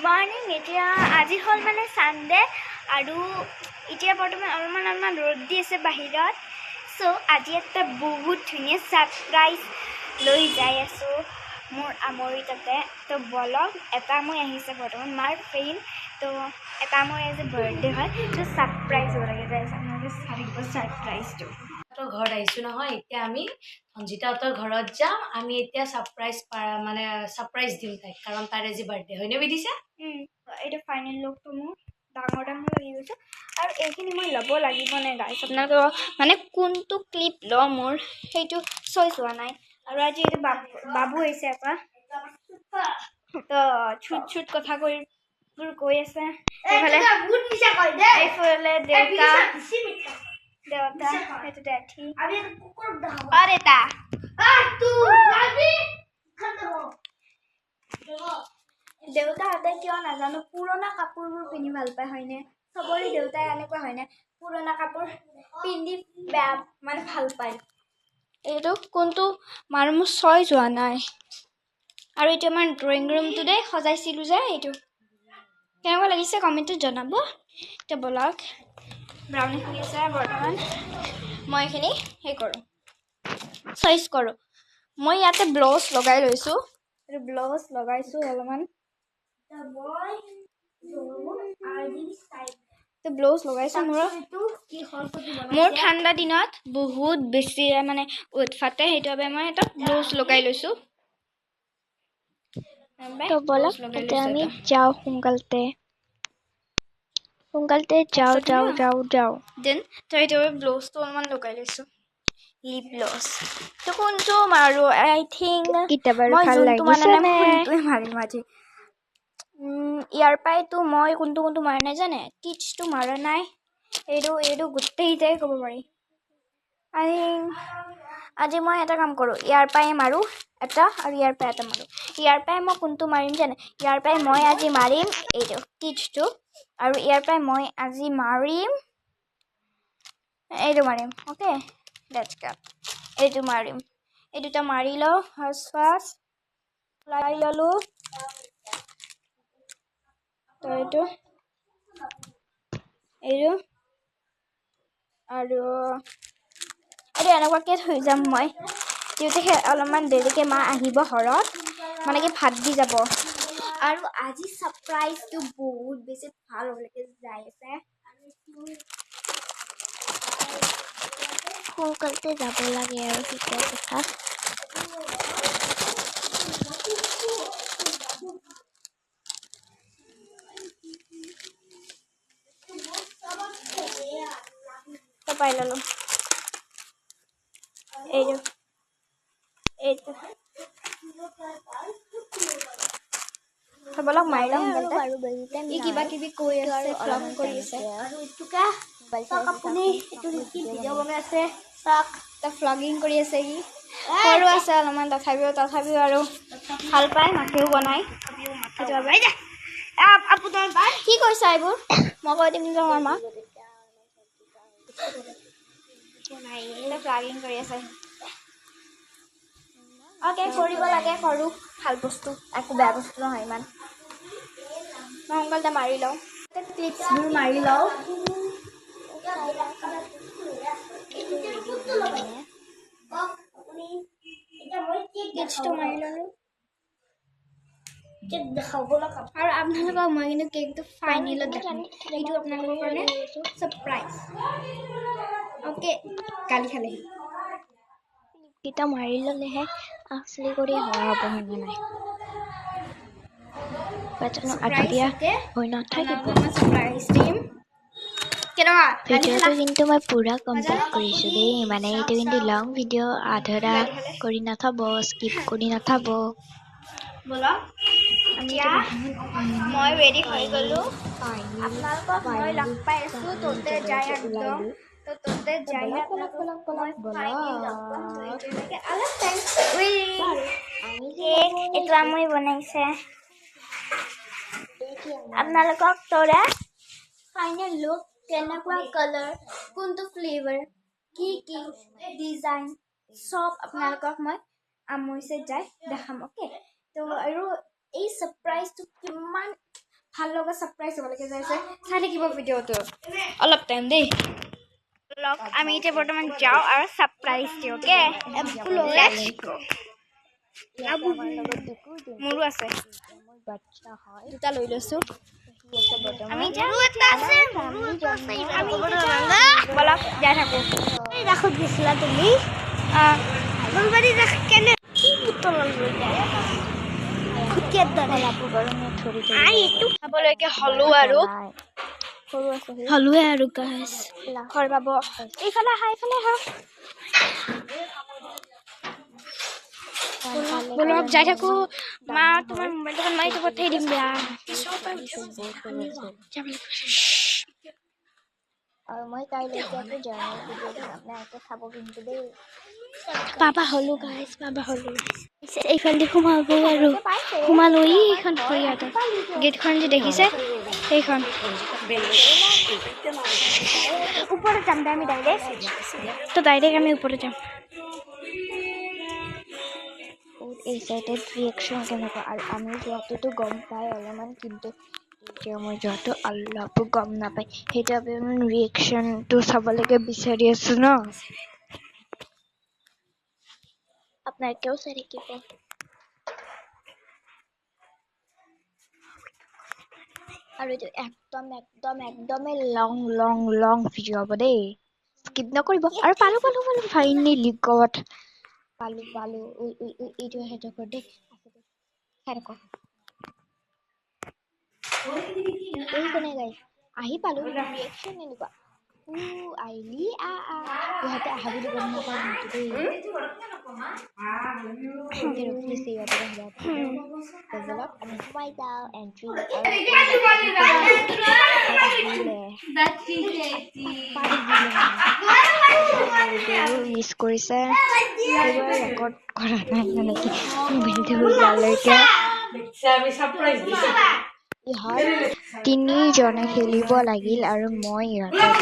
Morning এতিয়া আজি হ'ল মানে সানডে আৰু এতিয়া বৰ্তমান অলপমান ৰ'দ দি আছে বাহিৰত সো আজি এটা বহুত ধুনীয়া সাৰপ্ৰাইজ লৈ যাই আছো মোৰ আমৰি তাতে তো বলক এটা মই আহিছে বৰ্তমান মাৰ ফ্ৰেণ্ড তো এটা মোৰ আজি বাৰ্থডে হয় তো সাৰপ্ৰাইজ হ'ব লাগে যাই সাৰপ্ৰাইজটো ঘৰত আহিছো নহয় এতিয়া আমি সঞ্জিতাহঁতৰ ঘৰত যাম আমি এতিয়া সাৰপ্ৰাইজ দিম তাইক কাৰণ তাইৰ আজি বাৰ্থডে হয় নে বিদিশা এইটো ফাইনেল লুকটো মোৰ ডাঙৰ লাগি গৈছে আৰু এইখিনি মই ল'ব লাগিব নে গাইছ আপোনালোকে মানে কোনটো ক্লিপ লওঁ মোৰ সেইটো চইচ হোৱা নাই আৰু আজি এইটো বাবু হৈছে এটা তো ছুট কথা কৈ আছে এইফালে দেউতা সেইটো ডেঠি আরে তা দেউতাহঁতে কিয় নাজানো পুৰণা কাপোৰবোৰ পিন্ধি ভাল পায় হয়নে চবৰে দেউতাই এনেকুৱা হয়নে পুৰণা কাপোৰ পিন্ধি বেয়া মানে ভাল পায় এইটো কোনটো মাৰ মোৰ চইচ হোৱা নাই আৰু এইটো আমাৰ ড্ৰয়িং ৰুমটো দেই সজাইছিলোঁ যে এইটো কেনেকুৱা লাগিছে কমেণ্টত জনাব এতিয়া বলক ব্ৰাউনি হৈ আছে বৰ্তমান মই এইখিনি সেই কৰোঁ চইচ কৰোঁ মই ইয়াতে ব্লাউজ লগাই লৈছোঁ এইটো ব্লাউজ লগাইছোঁ অলপমান তো ব্লাউজ লগাইছোঁ মোৰ ঠাণ্ডা দিনত বহুত বেছি মানে উৎফাটে সেইটোৱে মই এটা ব্লাউজ লগাই লৈছোঁ তো বলক এতিয়া আমি যাওঁ সোনকালতে যাওঁ দেন তো এইটো ব্লাউজটো অলপমান লগাই লৈছোঁ লিপ গ্লছ তো কোনটো মাৰো আই থিংক কেতিয়াবা মই ভাল যোনটো মানে লাগিছে নাই নে কোনটোৱে মাৰিম আজি ইয়াৰ পৰাইতো মই কোনটো মাৰা নাই জানে টিচটো মাৰা নাই এইটো গোটেইটাই ক'ব পাৰি আজি মই এটা কাম কৰোঁ ইয়াৰ পৰাই মাৰোঁ এটা আৰু ইয়াৰ পৰা এটা মাৰোঁ ইয়াৰ পৰাই মই কোনটো মাৰিম জানে ইয়াৰ পৰাই মই আজি মাৰিম এইটো টিচটো আৰু ইয়াৰ পৰাই মই আজি মাৰিম এইটো মাৰিম অ'কে লেটছ গো এইটো মাৰিম এই দুটা মাৰি লওঁ ফাৰ্ষ্ট লাই ল'লোঁ তো এইটো আৰু এইটো এনেকুৱাকৈ থৈ যাম মই তেতিয়া অলপমান দেৰিকৈ মা আহিব ঘৰত মানে কি ভাত দি যাব আৰু আজি ছাৰপ্ৰাইজটো বহুত বেছি ভাল হ'বলৈকে যাই আছে সোনকালতে যাব লাগে আৰু সেইটোৱে কথা তো পাই ল'লোঁ এইটো বলক মাৰি লওঁ ই কিবা কিবি কৈ আছে ফ্লগ কৰি আছে আৰু এইটোকে আপুনি এইটো ভিডিঅ' বনাই আছে চাওক ফ্লগিং কৰি আছে ই সৰু আছে অলপমান তথাপিও আৰু ভাল পায় মাকেও বনাই কি কৈছা এইবোৰ মই কৈ দিম তোমাৰ মাক ফ্লগিং কৰি আছে অ'কে কৰিব লাগে কৰোঁ ভাল বস্তু একো বেয়া বস্তু নহয় ইমান মই সোনকালতে মাৰি লওঁ ক্লিপছবোৰ মাৰি লওঁ ক্লিপছটো মাৰি ল'লোঁ আৰু আপোনালোকক মই কিন্তু কেকটো ফাইনেলত দেখাম এইটো আপোনালোকৰ কাৰণে ছাৰপ্ৰাইজ অ'কে গালি খালেহি কেইটা মাৰি ল'লেহে আচলি কৰি হোৱা হ'ব হয়নে নাই জানো আধুৰীয়া হৈ নাথাকিব ছাৰপ্ৰাইজ দিম কেনেকুৱা ভিডিঅ'টো কিন্তু মই পুৰা কমপ্লিট কৰিছোঁ দেই মানে এইটো কিন্তু লং ভিডিঅ' আধৰা কৰি নাথাব স্কিপ কৰি নাথাব বলক এতিয়া মই ৰেডি হৈ গ'লোঁ আপোনালোকক মই লগ পাই আছোঁ ততে যাই একদম তো ততে যাই এইটো আমি বনাইছে আপোনালোকক তোৰা ফাইনেল লুক কেনেকুৱা কালাৰ কোনটো ফ্লেভাৰ কি ডিজাইন চব আপোনালোকক মই আমৰিছে যাই দেখাম অ'কে তো আৰু এই ছাৰপ্ৰাইজটো কিমান ভাল লগা ছাৰপ্ৰাইজ হ'বলৈকে যাইছে চাই থাকিব ভিডিঅ'টো অলপ টাইম দেই আমি এতিয়া বৰ্তমান যাওঁ আৰু ছাৰপ্ৰাইজ দিওঁ অ'কে মোৰো আছে দুটা লৈ লৈছোঁ আমি বলক যাই থাকোঁ ৰাসত গৈছিলা তুমি কেনে খাবলৈকে হলো আৰু হলোৱে আৰু গাইছ ঘৰ পাব এইফালে আহা এইফালে আহা বলক যাই থাকো মা তোমাৰ মোবাইলটো মাৰি পঠাই দিম দিয়া আৰু মই কাইলৈ আকৌ জাৰ্ণাল ভিডিঅ' আপোনালোকে চাব কিন্তু দেই পাবা হলো গাইছ পাবা হলো এইফালে সোমাব আৰু সোমালো এইখন ভৰিয়াতে গেটখন যে দেখিছে সেইখন ওপৰত যাম দে আমি ডাইৰেক্ট আমি ওপৰত যাম এক্সাইটেড ৰিয়েকশ্যন কেনেকুৱা আৰু আমি যোৱাটোতো গম পাই অলপমান কিন্তু এতিয়া মই যোৱাটো অলপো গম নাপায় সেইবাবে মানে ৰিয়েকশ্যনটো চাবলৈকে বিচাৰি আছো ন আপোনালোকেও চাই থাকিব আৰু এইটো একদমেই লং ভিডিঅ' হ'ব দেই স্কিপ নকৰিব আৰু পালো ফাইনেলি গড পালো এইটো সেইটো কৰ দেই খাই থাকক কেনে গাইছ আহি পালো ৰিয়েকশ্যন এনেকুৱা আইলি ইহঁতে আহা বুলি গম নাপায় কিন্তু দেই আমি সোমাই যাওঁ এণ্ট্ৰি মিছ কৰিছে ৰেকৰ্ড কৰা নাই মানে কি মোবাইলটো ওলালে এতিয়া ইহঁত তিনিজনে খেলিব লাগিল আৰু মই ইহঁতক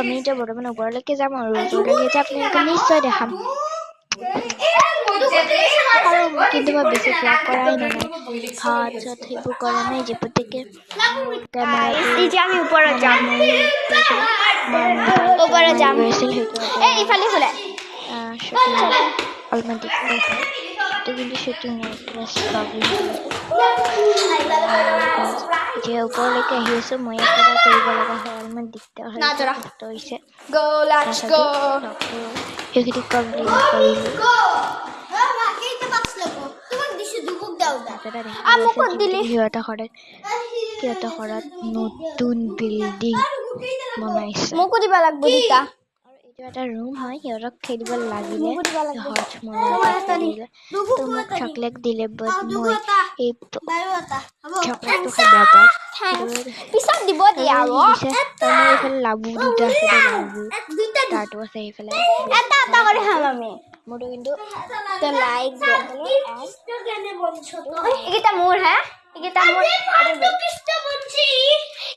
আমি এতিয়া বৰ্তমান ওপৰলৈকে যাম আৰু ওপৰলৈকে যে আপোনালোকে নিশ্চয় দেখাম আৰু কিন্তু মই বেছি ব্লগ কৰাই নাই হাত চাত সেইবোৰ কৰা নাই যে প্ৰত্যেকে আমি ওপৰত যাম অলপমান দিগদাৰ হয় কিন্তু শ্বুটিং এতিয়া ওপৰলৈকে আহি আছো মই একেবাৰে কৰিব লগা হয় অলপমান দিগদাৰ হৈছে সেইখিনি কমপ্লিট কৰিলোঁ সিহঁতৰ ঘৰত নতুন বিল্ডিং বনাইছে মোকো দিব লাগিব দুটা আৰু এইটো এটা ৰুম হয় সিহঁতক খেলিব লাগিলে মোক চকলেট দিলে বাট মই এই চকলেটটো খাই বেয়া পাওঁ পিছত দিব দিয়া দিছে তাৰ মোৰ এইফালে লাবু দুটা আছে লাবু তাৰটো আছে সেইফালে এটা কৰি খাম আমি মোৰতো কিন্তু এইকেইটা মোৰ হে এইকেইটা মোৰ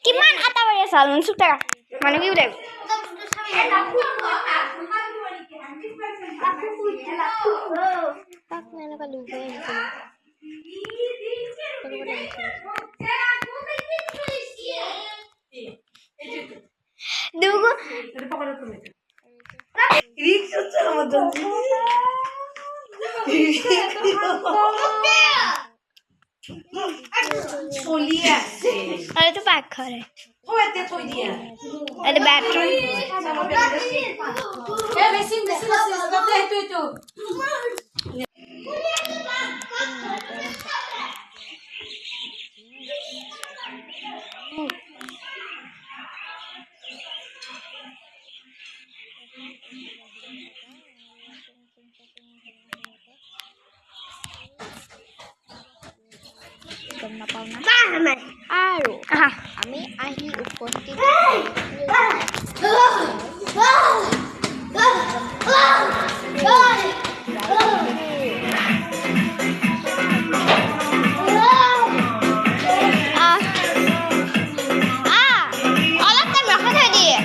কিমান আটা মাৰি আছা মানে কি উঠাই তাক মই এনেকুৱা লুকাই আহিছিলোঁ আৰু এইটো পাকঘৰ এইটো বাথৰুম গম নাপাওঁ না আৰু আমি আহি উপস্থিত অলপ টাইম ৰখাই থৈ দিয়ে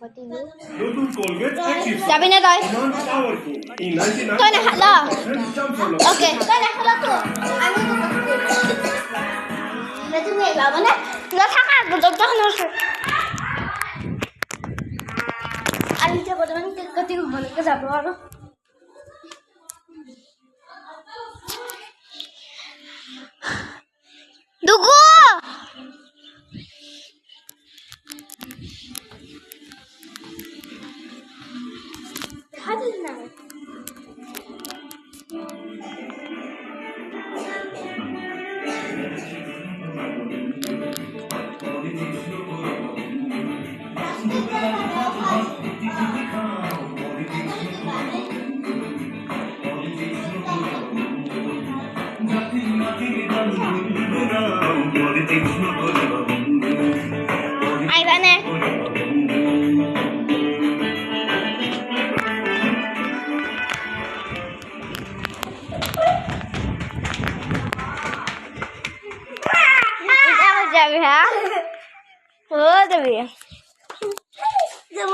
পাতিলো নতুন কোলগেট অ্যাক্টিভ যাবি না তই নন পাওয়ারফুল ইন 99 তই নাখাল ওকে তই নাখালা তো আমি তো তুমি এলাও মানে নাথাকা দরজাখন আছে আৰু এতিয়া বৰ্তমান কেক কাটিং হ'বলৈকে যাব আৰু দুগু দেখা দিল না আহিবানে যাবি হ্যাঁ ও যাবি যাব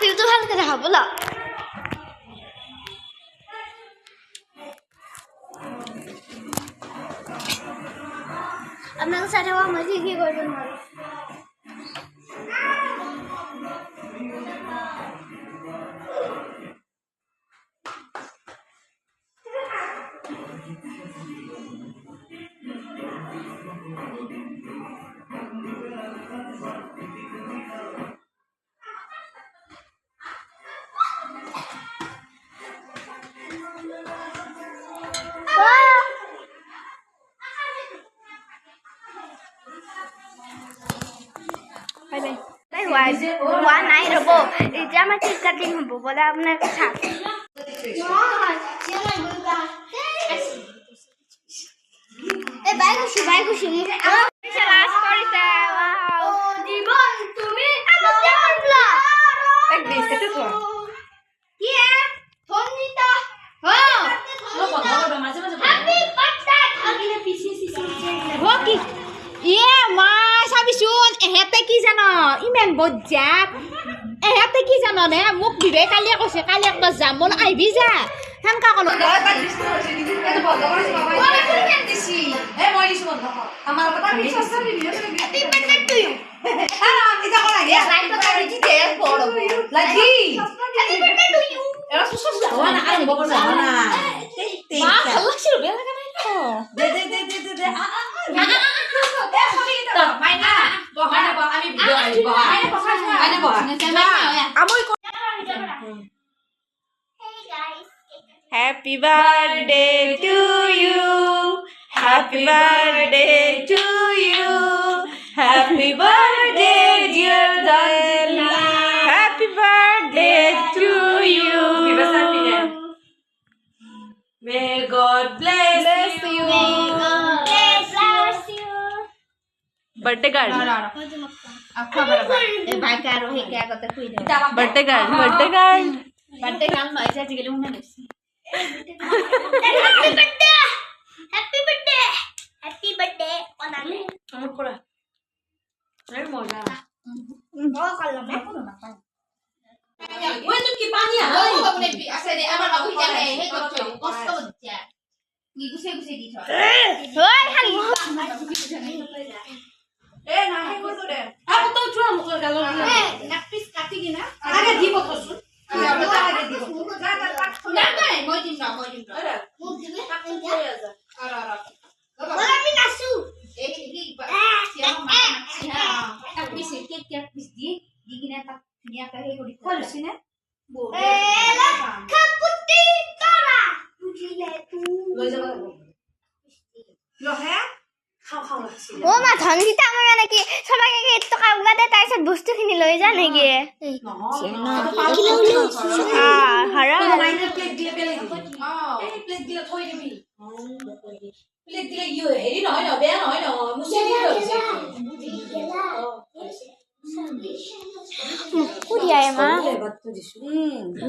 ফিউটো ভালকে দেখা বলো আপোনালোক চাই থাকক মই কি কি কৰিব নোৱাৰোঁ হোৱা নাই ৰ'ব এতিয়া আমাৰ কেক কাটিং হ'ব বোলে আপোনাৰ কথা বাই গৈছো চাবিচোন এহেঁতে কি জান ইমান বজ্জাত এহেঁতে কি জাননে মোক বিবে কালিয়ে কৈছে কালি একবাৰ যাম বোলো আহিবি যা সেনেকা ক'লো Happy birthday to you. Happy birthday to you. Happy birthday, dear darling. Happy birthday to you. May God bless you. Birthday girl. Birthday girl. Birthday girl. Happy birthday ওনালে অ মা ধনজিতা আমাৰ মানে কি সবাকে কি টকা উগা দে তাৰপিছত বস্তুখিনি লৈ যা নেকি হাৰা যায় মা ফ্লেভাৰটো দিছো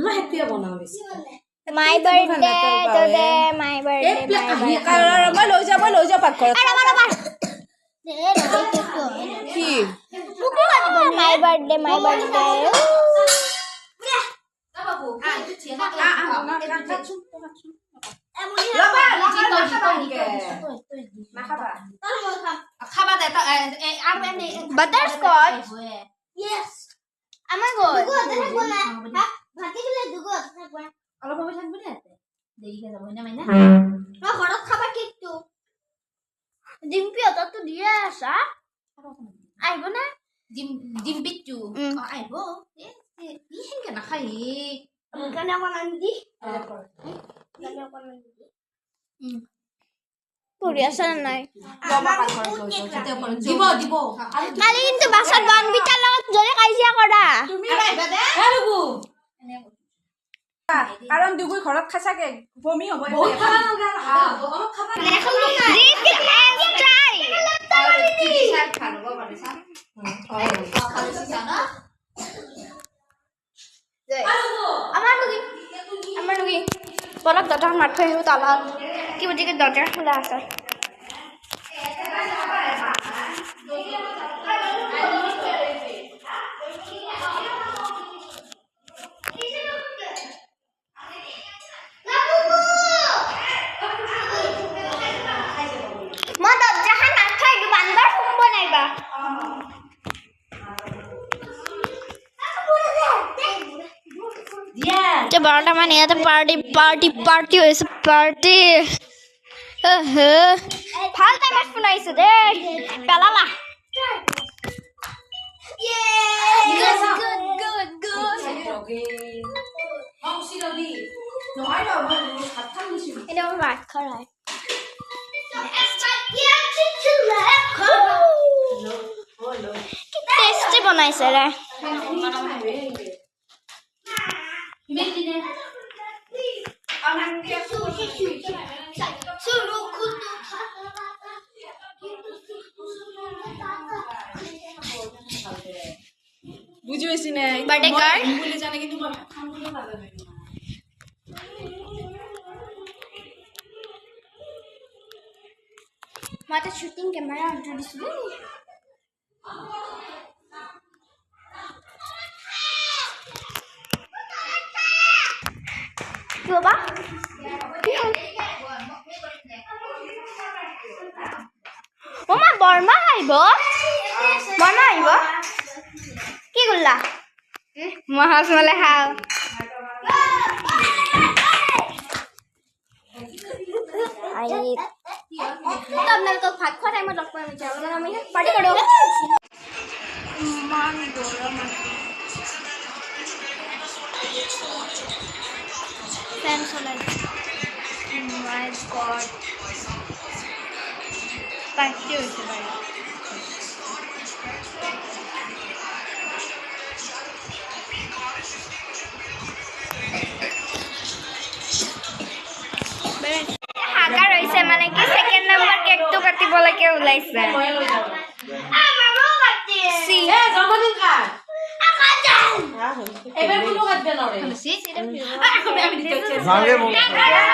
মই হেপিয়ে বনাওঁ বেছি মাই বাৰ্থডে টুডে মাই বাৰ্থডে মই লৈ যাওঁ পাকঘৰত কি মাই বাৰ্থডে বাটাৰস্কচ আমাৰ গ'ল ঘৰত খাবা কেকটো ডিম্পি অতটো দিয়ে আছা আহিব না ডিম্পিটো আহিব সেনেকে নাখায় কাৰণে অকণ আনি দি পঢ়ি আছা নে নাই দিব দিব কালি কিন্তু বাছত বনবিতাৰ লগত জনে কাজিয়া কৰা কাৰণ দুগুই ঘৰত খাইছাকে বমি হ'ব আমাৰ লগি বলক দৰজাখন মাৰি থৈ আহিব তলত কি বুজিকে দৰজা খোলা আছে মই দৰজাখন মাৰি থৈ আহিব বান্দৰ সোমাব নাইবা যে 12টা মান ইয়াতে পাৰ্টি হৈছে পাৰ্টি ভাল টাইমত ফোন আহিছে দেই পেলালা ভাত খৰাই টেষ্টি বনাইছে ৰে বুজি পাইছি নে বাৰ্থডে কাৰ্ড বুলি জানে কিন্তু মই খাম বুলি নাজানো মই এটা শ্বুটিং কেমেৰা অৰ্ডাৰ দিছিলোঁ কি বাবা মা বৰ্মা আহিব কি কৰিলা মই হাঁচ মালে খাওঁ আপোনালোকক ভাত খোৱা টাইমত লগ পাম এতিয়া অলপমান আমি পাৰ্টি কৰোঁ ইমান গৰম ফেন চলাই মাই গড পাৰ্টি হৈছে বাৰু হাগা ৰৈছে মানে কি সেকেন্ড নাম্বাৰ কেকটো কাটিব লাগে ওলাইছে জন্মদিন কাৰ এবাৰ কোনো কাটবে নৰে Jangan